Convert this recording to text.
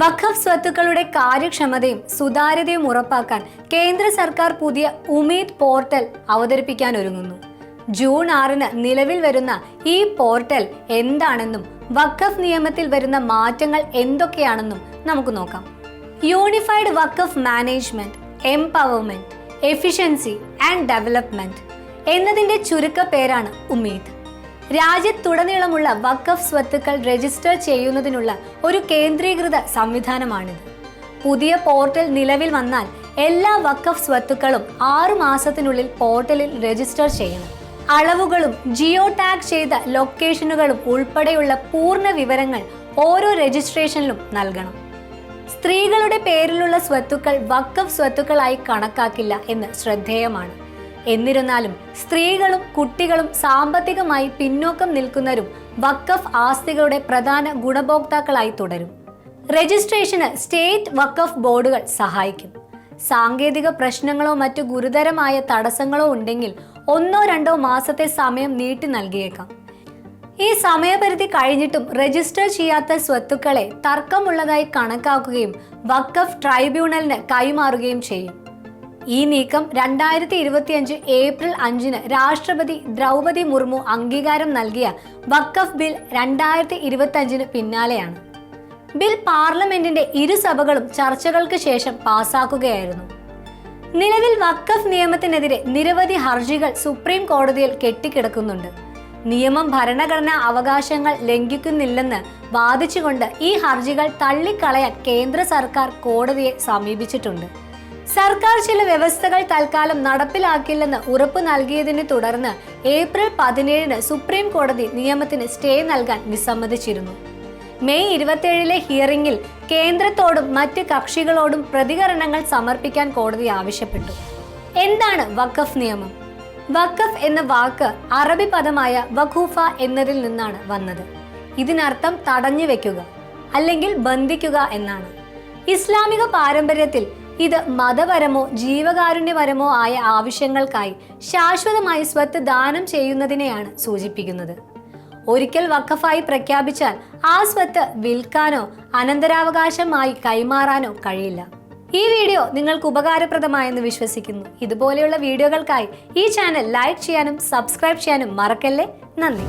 വഖഫ് സ്വത്തുക്കളുടെ കാര്യക്ഷമതയും സുതാര്യതയും ഉറപ്പാക്കാൻ കേന്ദ്ര സർക്കാർ പുതിയ ഉമീദ് പോർട്ടൽ അവതരിപ്പിക്കാൻ ഒരുങ്ങുന്നു. ജൂൺ 6-ന് നിലവിൽ വരുന്ന ഈ പോർട്ടൽ എന്താണെന്നും വഖഫ് നിയമത്തിൽ വരുന്ന മാറ്റങ്ങൾ എന്തൊക്കെയാണെന്നും നമുക്ക് നോക്കാം. Unified Waqf management, empowerment, efficiency and development എന്നതിന്റെ ചുരുക്കപ്പേരാണ് ഉമീദ്. രാജ്യത്തുടനീളമുള്ള വഖഫ് സ്വത്തുക്കൾ രജിസ്റ്റർ ചെയ്യുന്നതിനുള്ള ഒരു കേന്ദ്രീകൃത സംവിധാനമാണിത്. പുതിയ പോർട്ടൽ നിലവിൽ വന്നാൽ എല്ലാ വഖഫ് സ്വത്തുക്കളും 6 മാസത്തിനുള്ളിൽ പോർട്ടലിൽ രജിസ്റ്റർ ചെയ്യണം. അളവുകളും ജിയോ ടാഗ് ചെയ്ത ലൊക്കേഷനുകളും ഉൾപ്പെടെയുള്ള പൂർണ്ണ വിവരങ്ങൾ ഓരോ രജിസ്ട്രേഷനിലും നൽകണം. സ്ത്രീകളുടെ പേരിലുള്ള സ്വത്തുക്കൾ വഖഫ് സ്വത്തുക്കളായി കണക്കാക്കില്ല എന്ന് ശ്രദ്ധേയമാണ്. എന്നിരുന്നാലും സ്ത്രീകളും കുട്ടികളും സാമ്പത്തികമായി പിന്നോക്കം നിൽക്കുന്നവരും വഖഫ് ആസ്തികളുടെ പ്രധാന ഗുണഭോക്താക്കളായി തുടരും. രജിസ്ട്രേഷന് സ്റ്റേറ്റ് വഖഫ് ബോർഡുകൾ സഹായിക്കും. സാങ്കേതിക പ്രശ്നങ്ങളോ മറ്റു ഗുരുതരമായ തടസ്സങ്ങളോ ഉണ്ടെങ്കിൽ 1-2 മാസത്തെ സമയം നീട്ടി നൽകിയേക്കാം. ഈ സമയപരിധി കഴിഞ്ഞിട്ടും രജിസ്റ്റർ ചെയ്യാത്ത സ്വത്തുക്കളെ തർക്കമുള്ളതായി കണക്കാക്കുകയും വഖഫ് ട്രൈബ്യൂണലിന് കൈമാറുകയും ചെയ്യും. ഈ നീക്കം 2025 ഏപ്രിൽ 5-ന് രാഷ്ട്രപതി ദ്രൗപദി മുർമു അംഗീകാരം നൽകിയ വഖഫ് ബിൽ 2025-ന് പിന്നാലെയാണ്. ബിൽ പാർലമെന്റിന്റെ ഇരുസഭകളും ചർച്ചകൾക്ക് ശേഷം പാസാക്കുകയായിരുന്നു. നിലവിൽ വഖഫ് നിയമത്തിനെതിരെ നിരവധി ഹർജികൾ സുപ്രീം കോടതിയിൽ കെട്ടിക്കിടക്കുന്നുണ്ട്. നിയമം ഭരണഘടനാ അവകാശങ്ങൾ ലംഘിക്കുന്നില്ലെന്ന് വാദിച്ചുകൊണ്ട് ഈ ഹർജികൾ തള്ളിക്കളയാൻ കേന്ദ്ര സർക്കാർ കോടതിയെ സമീപിച്ചിട്ടുണ്ട്. സർക്കാർ ചില വ്യവസ്ഥകൾ തൽക്കാലം നടപ്പിലാക്കില്ലെന്ന് ഉറപ്പു നൽകിയതിനെ തുടർന്ന് ഏപ്രിൽ 17-ന് സുപ്രീം കോടതി നിയമത്തിന് സ്റ്റേ നൽകാൻ വിസമ്മതിച്ചിരുന്നു. മെയ് 27-ലെ ഹിയറിംഗിൽ കേന്ദ്രത്തോടും മറ്റ് കക്ഷികളോടും പ്രതികരണങ്ങൾ സമർപ്പിക്കാൻ കോടതി ആവശ്യപ്പെട്ടു. എന്താണ് വഖഫ് നിയമം? വഖഫ് എന്ന വാക്ക് അറബി പദമായ വഖൂഫ എന്നതിൽ നിന്നാണ് വന്നത്. ഇതിനർത്ഥം തടഞ്ഞു വെക്കുക അല്ലെങ്കിൽ ബന്ധിക്കുക എന്നാണ്. ഇസ്ലാമിക പാരമ്പര്യത്തിൽ ഇത് മതപരമോ ജീവകാരുണ്യപരമോ ആയ ആവശ്യങ്ങൾക്കായി ശാശ്വതമായി സ്വത്ത് ദാനം ചെയ്യുന്നതിനെയാണ് സൂചിപ്പിക്കുന്നത്. ഒരിക്കൽ വഖഫായി പ്രഖ്യാപിച്ചാൽ ആ സ്വത്ത് വിൽക്കാനോ അനന്തരാവകാശമായി കൈമാറാനോ കഴിയില്ല. ഈ വീഡിയോ നിങ്ങൾക്ക് ഉപകാരപ്രദമായെന്ന് വിശ്വസിക്കുന്നു. ഇതുപോലെയുള്ള വീഡിയോകൾക്കായി ഈ ചാനൽ ലൈക്ക് ചെയ്യാനും സബ്സ്ക്രൈബ് ചെയ്യാനും മറക്കല്ലേ. നന്ദി.